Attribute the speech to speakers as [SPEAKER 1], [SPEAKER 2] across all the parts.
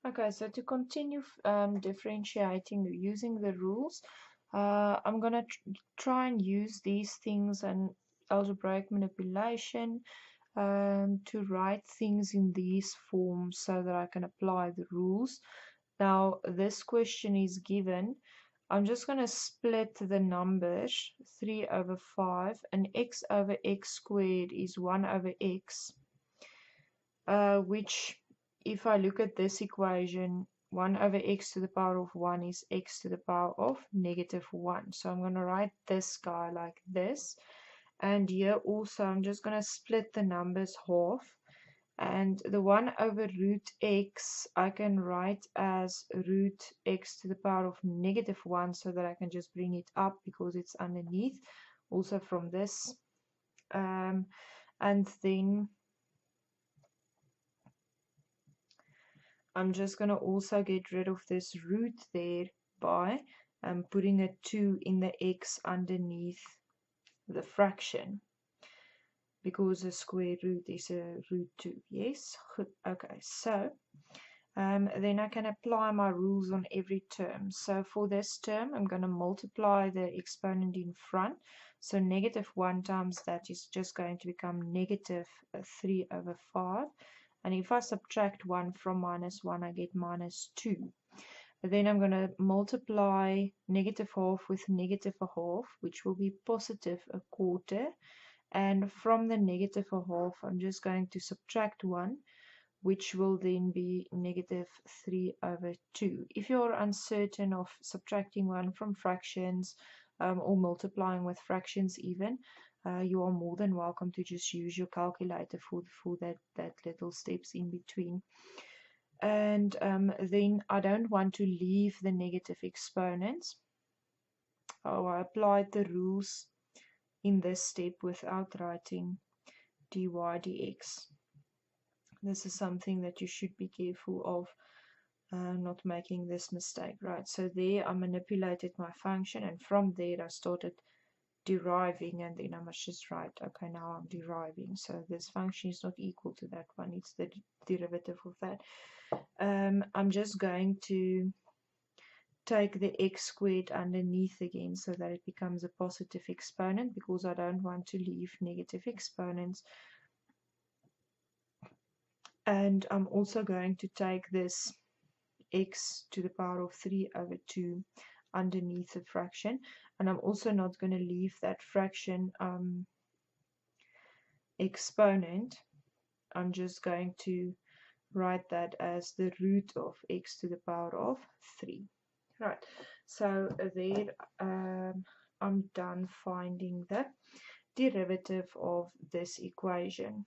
[SPEAKER 1] Okay, so to continue differentiating using the rules, I'm going to try and use these things and algebraic manipulation to write things in these forms so that I can apply the rules. Now, this question is given. I'm just going to split the numbers 3 over 5, and x over x squared is 1 over x, which, if I look at this equation, 1 over x to the power of 1 is x to the power of -1. So I'm going to write this guy like this. And here also, I'm just going to split the numbers half. And the 1 over root x, I can write as root x to the power of -1, so that I can just bring it up because it's underneath, also from this. And then I'm just going to also get rid of this root there by putting a 2 in the x underneath the fraction, because a square root is a root 2. Yes? Good. Okay, so then I can apply my rules on every term. So for this term, I'm going to multiply the exponent in front. So -1 times that is just going to become -3 over 5. And if I subtract 1 from -1, I get -2. Then I'm going to multiply -half with -1/2, which will be +1/4. And from the -1/2, I'm just going to subtract 1, which will then be -3 over 2. If you're uncertain of subtracting 1 from fractions, or multiplying with fractions even, you are more than welcome to just use your calculator for that little steps in between. And then I don't want to leave the negative exponents. Oh, I applied the rules in this step without writing dy dx. This is something that you should be careful of, not making this mistake, right? So there I manipulated my function, and from there I started deriving, and then I must just write, okay, now I'm deriving. So this function is not equal to that one, it's the derivative of that. I'm just going to take the x squared underneath again so that it becomes a positive exponent, because I don't want to leave negative exponents. And I'm also going to take this x to the power of 3 over 2 underneath the fraction, and I'm also not going to leave that fraction exponent. I'm just going to write that as the root of x to the power of 3. Right, so there I'm done finding the derivative of this equation.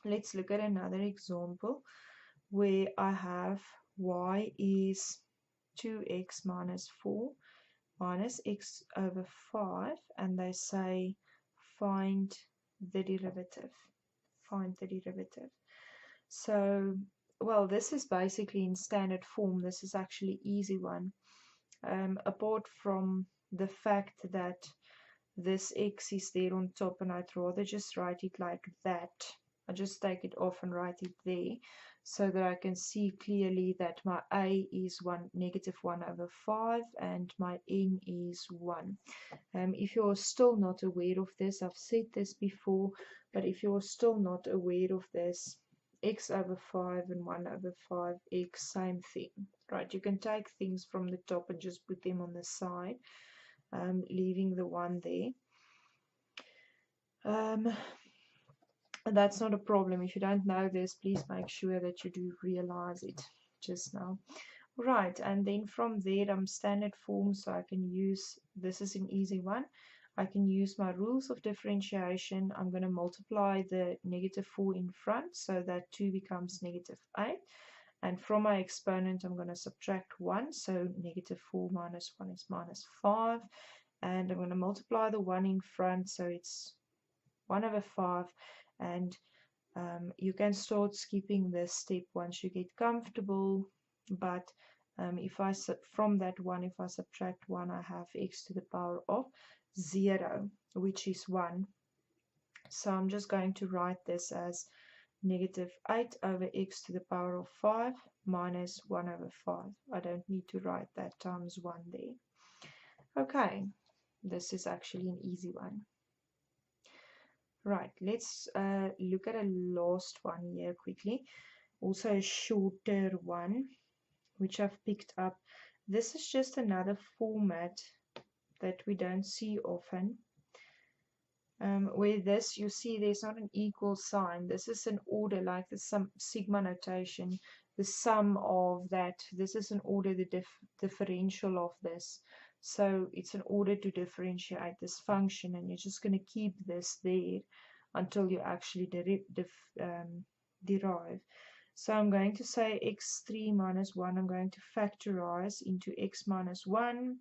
[SPEAKER 1] Let's look at another example where I have y is 2x minus 4 minus x over 5, and they say find the derivative. Find the derivative. So, well, this is basically in standard form. This is actually easy one. Apart from the fact that this x is there on top, and I'd rather just write it like that. I just take it off and write it there, so that I can see clearly that my a is -1 over 5 and my n is 1. If you're still not aware of this, I've said this before, but if you're still not aware of this, x over 5 and 1 over 5x, same thing, right? You can take things from the top and just put them on the side, leaving the 1 there. That's not a problem. If you don't know this, please make sure that you do realize it just now. Right, and then from there, standard form, so I can use, this is an easy one. I can use my rules of differentiation. I'm going to multiply the -4 in front, so that 2 becomes -8. And from my exponent, I'm going to subtract 1, so -4 minus 1 is -5. And I'm going to multiply the 1 in front, so it's 1 over 5. And you can start skipping this step once you get comfortable, but from that 1, if I subtract 1, I have x to the power of 0, which is 1. So I'm just going to write this as negative 8 over x to the power of 5 minus 1 over 5. I don't need to write that times 1 there. Okay, this is actually an easy one. Right, let's look at a last one here quickly. Also a shorter one, which I've picked up. This is just another format that we don't see often. Where this, you see there's not an equal sign. This is an order, like the sum sigma notation, the sum of that. This is an order, the differential of this. So it's an order to differentiate this function, and you're just going to keep this there until you actually derive. So I'm going to say x3 minus 1, I'm going to factorize into x minus 1.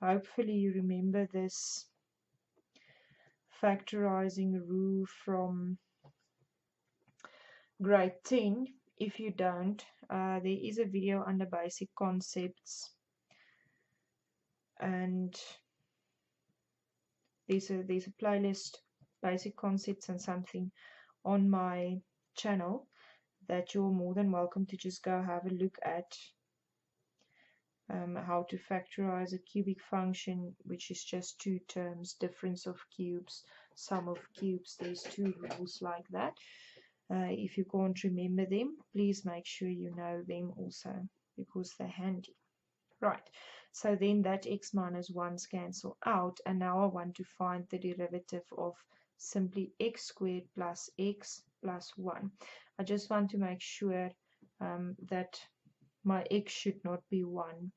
[SPEAKER 1] Hopefully you remember this factorizing rule from grade 10. If you don't, there is a video under basic concepts, and there's a playlist, basic concepts and something, on my channel that you're more than welcome to just go have a look at. How to factorize a cubic function, which is just two terms, difference of cubes, sum of cubes. There's two rules like that. If you can't remember them, please make sure you know them also, because they're handy. Right, so then that x minus 1's cancel out, and now I want to find the derivative of simply x squared plus x plus 1. I just want to make sure that my x should not be 1,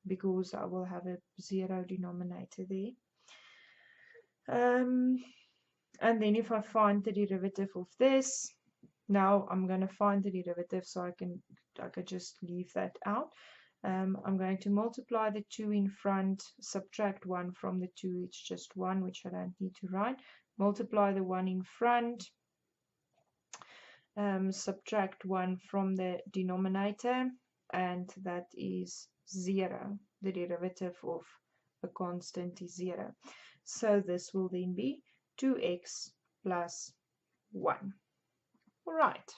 [SPEAKER 1] because I will have a 0 denominator there. And then if I find the derivative of this, now I'm going to find the derivative, so I could just leave that out. I'm going to multiply the 2 in front, subtract 1 from the 2, it's just 1, which I don't need to write. Multiply the 1 in front, subtract 1 from the denominator, and that is 0. The derivative of a constant is 0. So this will then be 2x plus 1. All right.